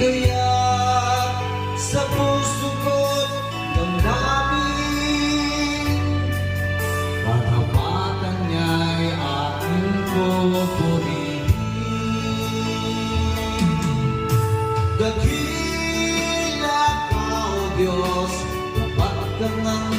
Kaya sa puso ko't damdamin, katapatan niya'y aking pupurihin. Dakila ka, O Diyos, dapat kang ang